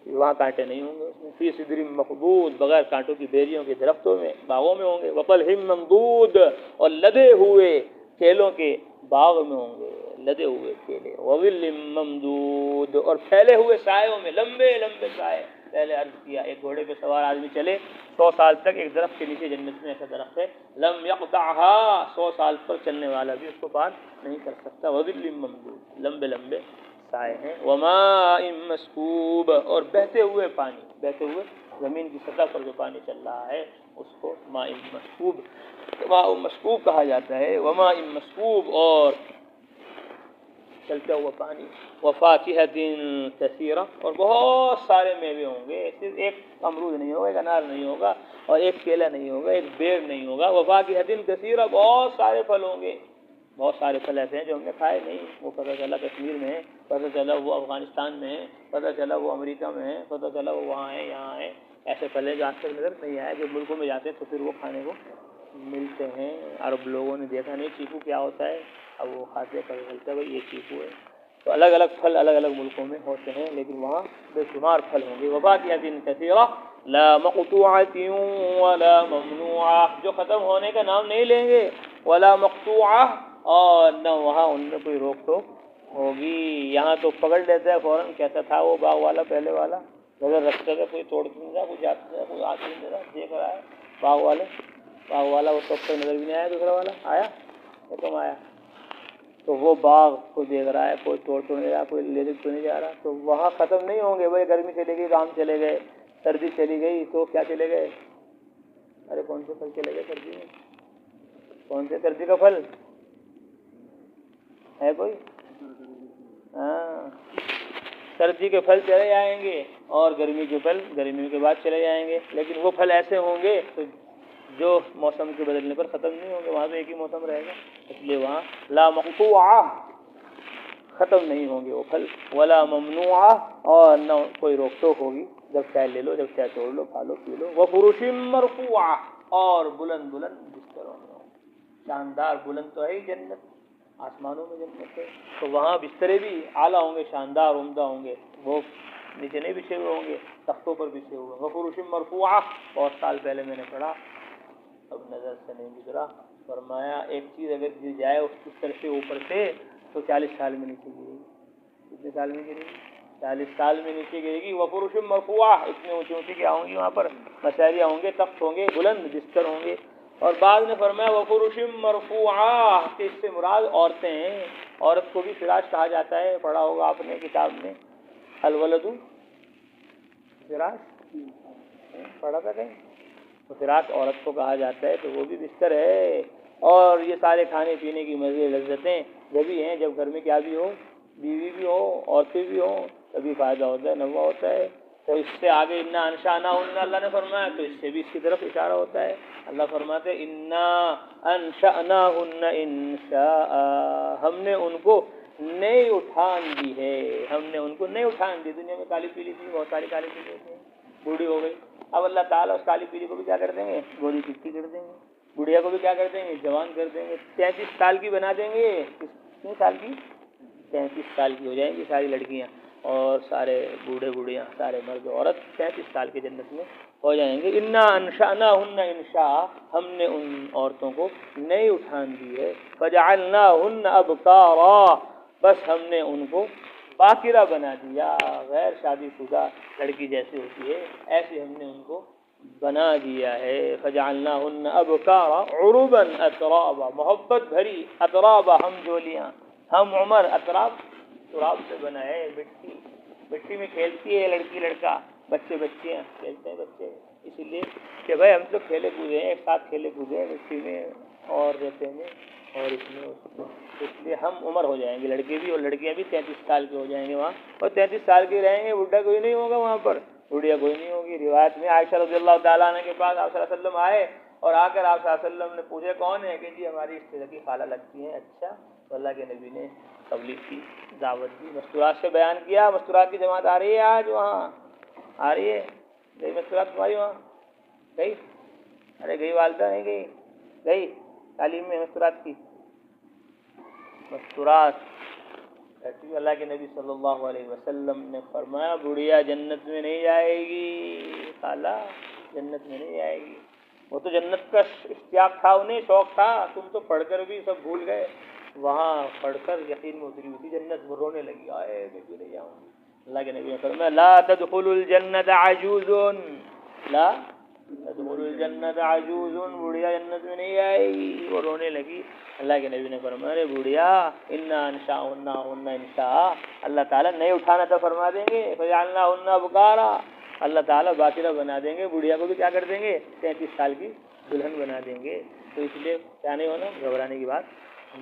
وہاں کانٹے نہیں ہوں گے اس میں. فی سدر مخضود، بغیر کانٹوں کی بیریوں کے درختوں میں، باغوں میں ہوں گے. وطلح ممدود، اور لدے ہوئے کیلوں کے باغ میں ہوں گے، لدے ہوئے کیلے. وظل ممدود، اور پھیلے ہوئے سایوں میں، لمبے لمبے سائے. پہلے عرض کیا ایک گھوڑے پہ سوار آدمی چلے 100 سال تک ایک درخت کے نیچے، جنت میں ایسا درخت ہے لم یقطعها، 100 سال پر چلنے والا بھی اس کو پار نہیں کر سکتا. وظل ممدود، لمبے لمبے سائے ہیں. وماء مسکوب، اور بہتے ہوئے پانی، بہتے ہوئے زمین کی سطح پر جو پانی چل رہا ہے اس کو ماء مسکوب، ماء مسکوب کہا جاتا ہے. وماء مسکوب، اور چلتا ہوا پانی. وفاکہۃ کثیرہ، اور بہت سارے میوے ہوں گے. صرف ایک امرود نہیں ہوگا، ایک انار نہیں ہوگا، اور ایک کیلا نہیں ہوگا، ایک بیر نہیں ہوگا. وفاکہۃ کثیرہ، بہت سارے پھل ہوں گے. بہت سارے پھل ایسے ہیں جو ہم نے کھائے نہیں، وہ پتہ چلا کشمیر میں ہے، پتہ چلا وہ افغانستان میں ہے، پتہ چلا وہ امریکہ میں ہے، پتہ چلا وہ وہاں ہے یہاں ہے، ایسے پھل ہیں جو آج تک نظر نہیں آئے، جو ملکوں میں جاتے ہیں تو پھر وہ کھانے کو ملتے ہیں۔ عرب لوگوں نے دیکھا نہیں چیکو کیا ہوتا ہے، اب وہ کھاتے پتہ چلتا ہے بھائی یہ چیکو ہے۔ تو الگ الگ پھل الگ الگ ملکوں میں ہوتے ہیں، لیکن وہاں بے شمار پھل ہوں گے۔ وفاکہۃ کثیرہ لا مقطوعۃ ولا ممنوعہ، جو ختم ہونے کا نام نہیں لیں گے، ولا مقطوعہ، اور نہ وہاں ان میں کوئی روک ٹوک ہوگی۔ یہاں تو پکڑ لیتا ہے فوراً، کیسا تھا وہ باغ والا پہلے والا، نظر رکھتے تھے، کوئی توڑ نہیں رہا، کوئی جاتا تھا، کوئی آتے نہیں رہا، دیکھ رہا ہے باغ والا وہ سب سے نظر بھی نہیں آیا، دوسرا والا آیا یہ کم آیا، تو وہ باغ کو دیکھ رہا ہے، کوئی توڑ نہیں رہا، کوئی لے تو نہیں جا رہا، تو وہاں ختم نہیں ہوں گے۔ بھائی گرمی چلی گئی تو آم چلے گئے، سردی چلی گئی تو کیا چلے گئے، ارے کون سے پھل چلے گئے سردی میں، کون سے سردی کا پھل ہے کوئی، ہاں سردی کے پھل چلے جائیں گے، اور گرمی کے پھل گرمی کے بعد چلے جائیں گے، لیکن وہ پھل ایسے ہوں گے تو جو موسم کے بدلنے پر ختم نہیں ہوں گے، وہاں پہ ایک ہی موسم رہے گا، اس لیے وہاں لا مقطوعہ ختم نہیں ہوں گے وہ پھل، ولا ممنوعہ، اور نہ کوئی روک ٹوک ہوگی، جب چاہے لے لو، جب چاہے توڑ لو، کھا لو، پی لو۔ وفرش مرفوعہ، اور بلند بلند بستروں میں، شاندار بلند تو ہے ہی جنت، آسمانوں میں جنت ہے، تو وہاں بسترے بھی اعلیٰ ہوں گے، شاندار عمدہ ہوں گے، وہ نیچے نہیں بچھے ہوئے ہوں گے، تختوں پر بچھے ہوئے۔ وفرش مرفوعہ، بہت سال پہلے میں نے پڑھا، اب نظر سے نہیں گزرا، فرمایا ایک چیز اگر گر جائے اس طرح سے اوپر سے تو 40 سال میں نیچے گرے گی، کتنے سال میں گرے گی، 40 سال میں نیچے گرے گی۔ وفرش مرفوعہ، اتنے اونچی اونچی کیا ہوں گی وہاں پر، مشاریاں ہوں گے، تخت ہوں گے، بلند بستر ہوں گے۔ اور بعد نے فرمایا وفرش مرفوعہ، کہ اس سے مراد عورتیں ہیں، عورت کو بھی فراش کہا جاتا ہے، پڑھا ہوگا آپ نے کتاب میں، الولد فراش، پڑھا تھا کہیں، تو فراش عورت کو کہا جاتا ہے، تو وہ بھی بستر ہے۔ اور یہ سارے کھانے پینے کی مزے لذتیں جبھی ہیں جب گھر میں کیا بھی ہو، بیوی بھی ہو، عورتیں بھی ہوں، تبھی فائدہ ہوتا ہے، نفع ہوتا ہے۔ تو اس سے آگے انا انشأناہن اللہ نے فرمایا، تو اس سے بھی اس کی طرف اشارہ ہوتا ہے، اللہ فرماتے ہیں انا انشأناہن انشاء، ہم نے ان کو نئی اٹھان دی ہے، ہم نے ان کو نئی اٹھان دی۔ دنیا میں کالی پیلی تھی، بہت ساری کالی پیلی تھی، بوڑھی ہو گئی، اب اللہ تعالیٰ اس کالی پیلی کو بھی کیا کر دیں گے، گوری چٹی کر دیں گے، بڑھیا کو بھی کیا کر دیں گے، جوان کر دیں گے، 33 سال کی بنا دیں گے، کتنے سال کی، 33 سال کی ہو جائیں گی ساری لڑکیاں، اور سارے بوڑھے بوڑھیاں، سارے مرد عورت 33 سال کے جنت میں ہو جائیں گے۔ انا انشأناہن انشاء، ہم نے ان عورتوں کو نئی اٹھان دی ہے، فجعلناہن ابکارا، بس ہم نے ان کو باکرہ بنا دیا، غیر شادی شدہ لڑکی جیسے ہوتی ہے ایسے ہم نے ان کو بنا دیا ہے۔ فجعلناہن ابکارا عربا اترابا، محبت بھری، اترابا ہم جولیاں، ہم عمر، اتراب تراب سے بنا ہے، مٹی میں کھیلتی ہے لڑکی لڑکا، بچے بچیاں کھیلتے ہیں بچے، اسی لیے کہ بھائی ہم تو کھیلے کودے ہیں، ایک ساتھ کھیلے کودے ہیں مٹی میں اور رہتے ہیں اور اس میں، اس لیے ہم عمر ہو جائیں گے، لڑکے بھی اور لڑکیاں بھی 33 سال کے ہو جائیں گے وہاں، اور 33 سال کے رہیں گے، بڈھا کوئی نہیں ہوگا وہاں پر، بڑھیا کوئی نہیں ہوگی۔ روایت میں عائشہ رضی اللہ تعالیٰ عنہ کے پاس آپ صلی اللہ علیہ وسلم آئے، اور آ کر آپ صلی اللہ علیہ وسلم نے پوچھے کون ہے، کہ جی ہماری اس طرح کی خالہ لگتی ہیں۔ اچھا، تو اللہ کے نبی نے تبلیغ کی، دعوت دی، مستورات سے بیان کیا۔ مستورات کی جماعت آ رہی ہے آج وہاں، آ رہی ہے، گئی مستورات تمہاری وہاں، گئی، ارے گئی والدہ نہیں گئی، گئی تعلیم میں مستورات کی، مستورات کہتی، اللہ کے نبی صلی اللہ علیہ وسلم نے فرمایا بڑھیا جنت میں نہیں جائے گی، خالہ جنت میں نہیں جائے گی، وہ تو جنت کا اشتیاق تھا، انہیں شوق تھا، تم تو پڑھ کر بھی سب بھول گئے، وہاں پڑھ کر یقین میں اتری ہوئی تھی جنت، وہ رونے لگی، آئے میں کیوں نہیں جاؤں۔ اللہ کے نبی نے فرمایا لا تدخل الجنت عجوز، لا تدخل الجنت عجوز، بڑھیا جنت میں نہیں آئے گی، وہ رونے لگی۔ اللہ کے نبی نے فرمایا ارے بڑھیا انا انشأناہن انشاء، اللہ تعالیٰ نئے اٹھانا تھا فرما دیں گے، فجعلناہن ابکارا، اللہ تعالیٰ باکرہ بنا دیں گے، بڑھیا کو بھی کیا کر دیں گے، 33 سال کی دلہن بنا دیں گے۔ تو اس لیے کیا نہیں ہونا، گھبرانے کی بات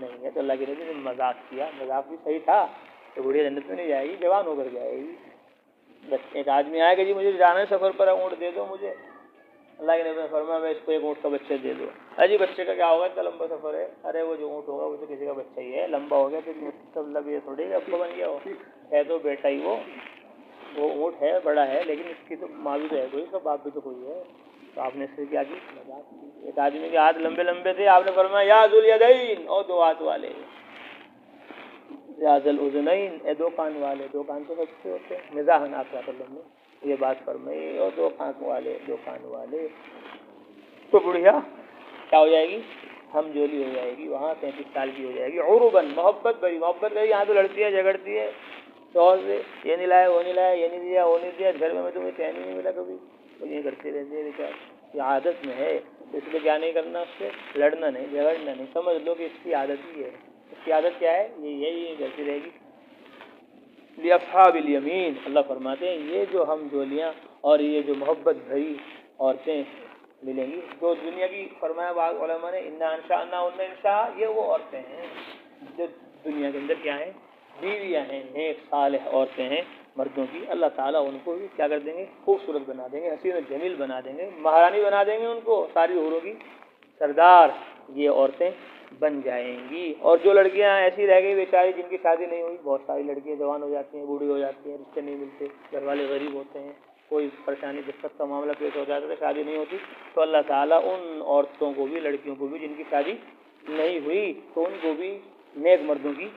نہیں ہے۔ تو اللہ کے نبی نے مذاق کیا، مذاق بھی صحیح تھا، تو بڑھیا جنت میں نہیں جائے گی، جوان ہو کر جائے گی۔ بس ایک آدمی آئے کہ جی مجھے جانا ہے سفر پر، اونٹ دے دو مجھے، اللہ کے نبی نے فرمایا میں اس کو ایک اونٹ کا بچہ دے دو، اجی بچے کا کیا ہوگا، اتنا لمبا سفر ہے، ارے وہ جو اونٹ ہوگا وہ تو کسی کا بچہ ہی ہے، لمبا ہو گیا تو سب لگ یہ تھوڑی اب کو بن گیا، وہ ہے تو بیٹا ہی، وہ اونٹ ہے بڑا ہے، لیکن اس کی تو ماں بھی تو ہے کوئی، اس کا باپ بھی تو کوئی ہے، تو آپ نے اس سے کیا کی؟ ایک آدمی کے ہاتھ لمبے لمبے تھے، آپ نے فرمایا یا ذوالیدین، اور دو ہاتھ والے، یا ذوالاذنین، اے دو کان والے، دو کان تو سب سے ہوتے ہیں، مزاحن آپ صلی اللہ علیہ وسلم نے یہ بات فرمائی، اور دو کان والے، دو کان والے، تو بڑھیا کیا ہو جائے گی؟ ہم جولی ہو جائے گی، وہاں 33 سال کی ہو جائے گی، عرباً محبت بھری، محبت بھری، یہاں تو لڑتی ہے جھگڑتی ہے شوہر سے، یہ نہیں لایا وہ نہیں لایا، یہ نہیں دیا وہ نہیں دیا، گھر میں تمہیں چین نہیں ملا کبھی، تو یہ کرتے رہتے ہیں بیچار، یہ عادت میں ہے، اس لیے کیا نہیں کرنا، اس سے لڑنا نہیں، جھگڑنا نہیں، سمجھ لو کہ اس کی عادت ہی ہے، اس کی عادت کیا ہے، یہ کرتی رہے گی۔ لاصحاب الیمین، اللہ فرماتے ہیں یہ جو ہم جولیاں اور یہ جو محبت بھری عورتیں ملیں گی، جو دنیا کی، فرمایا بعض علماء نے انا انشأناہن انشاء، یہ وہ عورتیں ہیں جو دنیا کے اندر کیا ہیں، بیویاں ہیں، نیک صالح عورتیں ہیں مردوں کی، اللہ تعالیٰ ان کو بھی کیا کر دیں گے، خوبصورت بنا دیں گے، حسین و جمیل بنا دیں گے، مہارانی بنا دیں گے ان کو، ساری حوروں کی سردار یہ عورتیں بن جائیں گی۔ اور جو لڑکیاں ایسی رہ گئی بیچاری جن کی شادی نہیں ہوئی، بہت ساری لڑکیاں جوان ہو جاتی ہیں، بوڑھی ہو جاتی ہیں، رشتے نہیں ملتے، گھر والے غریب ہوتے ہیں، کوئی پریشانی دقت کا معاملہ پیش ہو جاتا ہے، شادی نہیں ہوتی، تو اللہ تعالیٰ ان عورتوں کو بھی، لڑکیوں کو بھی جن کی شادی نہیں ہوئی، تو ان کو بھی نیک مردوں کی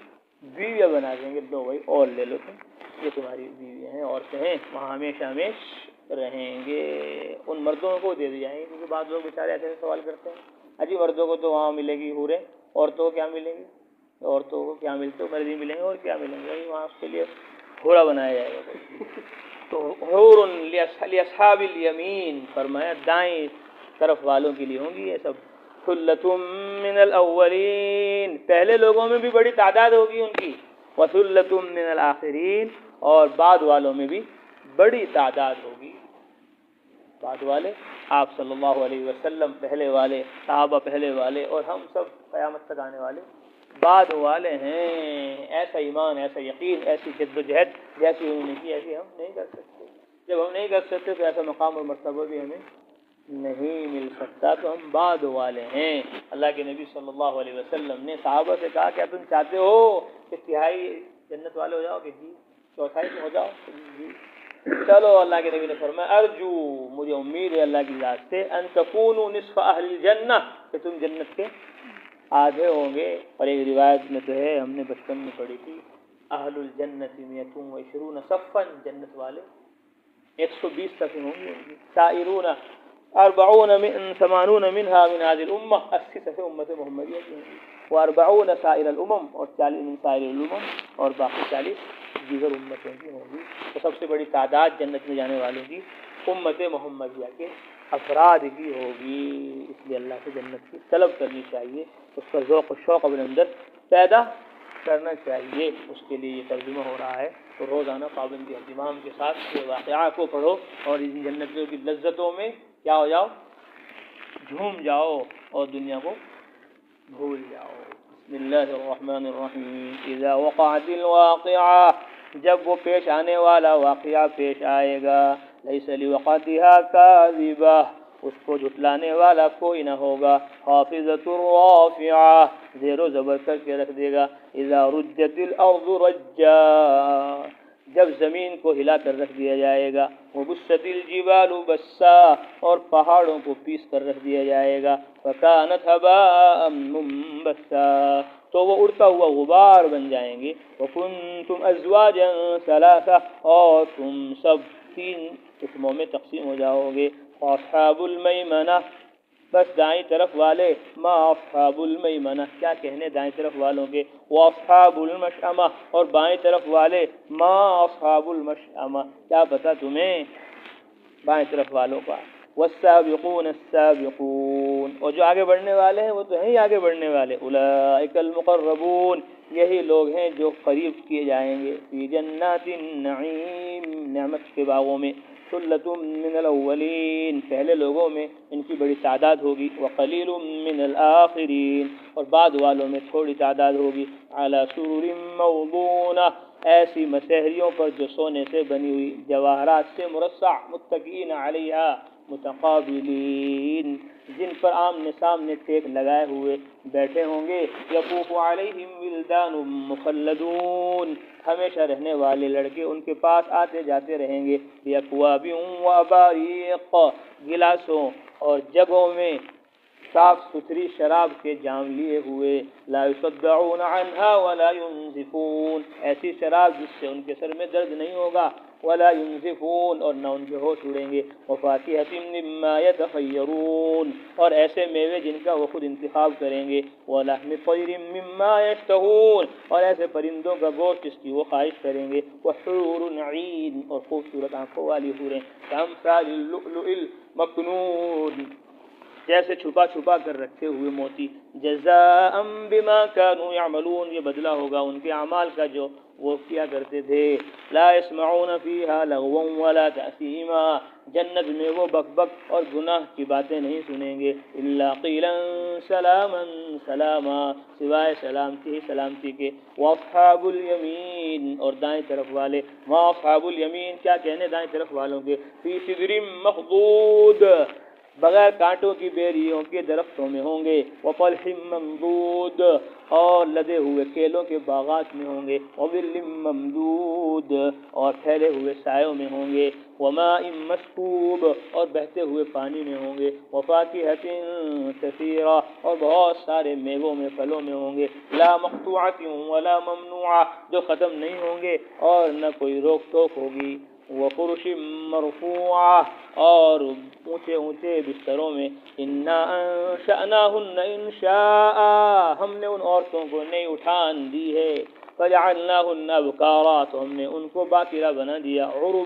بیویاں بنا دیں گے، دو بھائی اور لے لو تم، یہ تمہاری بیویاں ہیں، عورتیں ہیں، وہاں ہمیشہ رہیں گے، ان مردوں کو دے دی جائیں گے، کیونکہ بعض لوگ بیچارے ایسے سوال کرتے ہیں، اجی مردوں کو تو وہاں ملے گی حوریں، عورتوں کو کیا ملیں گی، عورتوں کو کیا ملتے، مرضی ملیں گے اور کیا ملیں گے، وہاں اس کے لیے حورا بنایا جائے گا، تو حور لاصحاب الیمین، فرمایا دائیں طرف والوں کے لیے ہوں گی یہ سب، ثلۃ من الاولین، پہلے لوگوں میں بھی بڑی تعداد ہوگی ان کی، وثلۃ من الآخرین، اور بعد والوں میں بھی بڑی تعداد ہوگی، بعد والے آپ صلی اللہ علیہ وسلم پہلے والے، صحابہ پہلے والے، اور ہم سب قیامت تک آنے والے بعد والے ہیں، ایسا ایمان، ایسا یقین، ایسی جد و جہد جیسی انہوں نے کی، ایسی ہم نہیں کر سکتے، جب ہم نہیں کر سکتے تو ایسا مقام اور مرتبہ بھی ہمیں نہیں مل سکتا، تو ہم بعد والے ہیں۔ اللہ کے نبی صلی اللہ علیہ وسلم نے صحابہ سے کہا کیا تم چاہتے ہو کہ تہائی جنت والے ہو جاؤ کہ جی، چوتھائی میں ہو جاؤ جی، چلو اللہ کے نبی نے فرمایا ارجو، مجھے امید ہے اللہ کی ذات سے، ان تکونوا نصف اہل الجنہ، کہ تم جنت کے آدھے ہوں گے، اور ایک روایت میں تو ہے ہم نے بچپن میں پڑھی تھی، اہل الجنت 120 صفا، جنت والے 120 صفیں ہوں گی ان کی، سائرون 80 منها من هذه الامه، 80 صفیں امت محمدیہ کی ہوں گی، و40 سائر الامم، اور 40 من سائر الامم، اور باقی 40 دیگر امتوں کی ہوں گی، تو سب سے بڑی تعداد جنت میں جانے والوں کی امت محمدیہ کے افراد کی ہوگی، اس لیے اللہ سے جنت کی طلب کرنی چاہیے، اس کا ذوق و شوق اپنے اندر پیدا کرنا چاہیے، اس کے لیے یہ ترجمہ ہو رہا ہے، تو روزانہ پابندی اہتمام کے ساتھ یہ واقعہ کو پڑھو، اور ان جنتوں کی لذتوں میں کیا ہو جاؤ، جھوم جاؤ، اور دنیا کو بھول جاؤ۔ بسم اللہ الرحمن الرحیم، اذا وقعت الواقعہ، جب وہ پیش آنے والا واقعہ پیش آئے گا، لیس لوقعتها کاذبہ، اس کو جھٹلانے والا کوئی نہ ہوگا، خافضۃ رافعہ، زیر و زبر کر کے رکھ دے گا، اذا رجت الارض رجا، جب زمین کو ہلا کر رکھ دیا جائے گا، وبست الجبال بسا، اور پہاڑوں کو پیس کر رکھ دیا جائے گا، فکانت هباء منبثا، تو وہ اڑتا ہوا غبار بن جائیں گے، وکنتم ازواجا ثلاثہ، اور تم سب 3 قسموں میں تقسیم ہو جاؤ گے، اصحاب المیمنہ، بس دائیں طرف والے، ما اصحاب المیمنہ، کیا کہنے دائیں طرف والوں کے، واصحاب المشأمہ، اور بائیں طرف والے، ما اصحاب المشأمہ، کیا پتہ تمہیں بائیں طرف والوں کا، والسابقون السابقون، اور جو آگے بڑھنے والے ہیں وہ تو ہیں ہی آگے بڑھنے والے، اولئک المقربون، یہی لوگ ہیں جو قریب کیے جائیں گے، فی جنات النعیم، نعمت کے باغوں میں، ثلۃ من الاولین، پہلے لوگوں میں ان کی بڑی تعداد ہوگی، وقلیل من الآخرین، اور بعد والوں میں تھوڑی تعداد ہوگی، علی سرر موضونہ، ایسی مسہریوں پر جو سونے سے بنی ہوئی، جواہرات سے مرصع، متکئین علیہا متقابلین، جن پر آمنے سامنے ٹیک لگائے ہوئے بیٹھے ہوں گے. یطوف علیہم ولدان مخلدون، ہمیشہ رہنے والے لڑکے ان کے پاس آتے جاتے رہیں گے. بأکواب واباریق، گلاسوں اور جگوں میں صاف ستھری شراب کے جام لیے ہوئے. لا یصدعون عنها ولا ينزفون، ایسی شراب جس سے ان کے سر میں درد نہیں ہوگا. ولا ينزفون، اور نہ ان کے ہوش اڑیں گے. وفاکہۃ مما یتخیرون، اور ایسے میوے جن کا وہ خود انتخاب کریں گے. ولحم طیر مما یشتہون، اور ایسے پرندوں کا گوشت جس کی وہ خواہش کریں گے. وحور عین، اور خوبصورت آنکھوں والی حوریں. کامثال اللؤلؤ المکنون، جیسے چھپا چھپا کر رکھے ہوئے موتی. جزاء بما كانوا يعملون، یہ بدلہ ہوگا ان کے اعمال کا جو وہ کیا کرتے تھے. لا يسمعون فيها لغوا ولا تأثیما، جنت میں وہ بک بک اور گناہ کی باتیں نہیں سنیں گے. الا قیلا سلاما سلاما، سوائے سلامتی ہی سلامتی کے. واصحاب الیمین، اور دائیں طرف والے. ما اصحاب الیمین، کیا کہنے دائیں طرف والوں کے. فی سدر مخضود، بغیر کانٹوں کی بیریوں کے درختوں میں ہوں گے. وطلح ممدود، اور لدے ہوئے کیلوں کے باغات میں ہوں گے. وظل ممدود، اور پھیلے ہوئے سایوں میں ہوں گے. وماء مسکوب، اور بہتے ہوئے پانی میں ہوں گے. وفاکہۃ کثیرہ، اور بہت سارے میووں میں پھلوں میں ہوں گے. لا مقطوعۃ ولا ممنوعہ، جو ختم نہیں ہوں گے اور نہ کوئی روک ٹوک ہوگی. وفرش مرفوعہ، اور اونچے اونچے بستروں میں. انا انشأناہن انشاء، ہم نے ان عورتوں کو نئی اٹھان دی ہے. فجعلناہن ابکارا، تو ہم نے ان کو باکرہ بنا دیا. عرب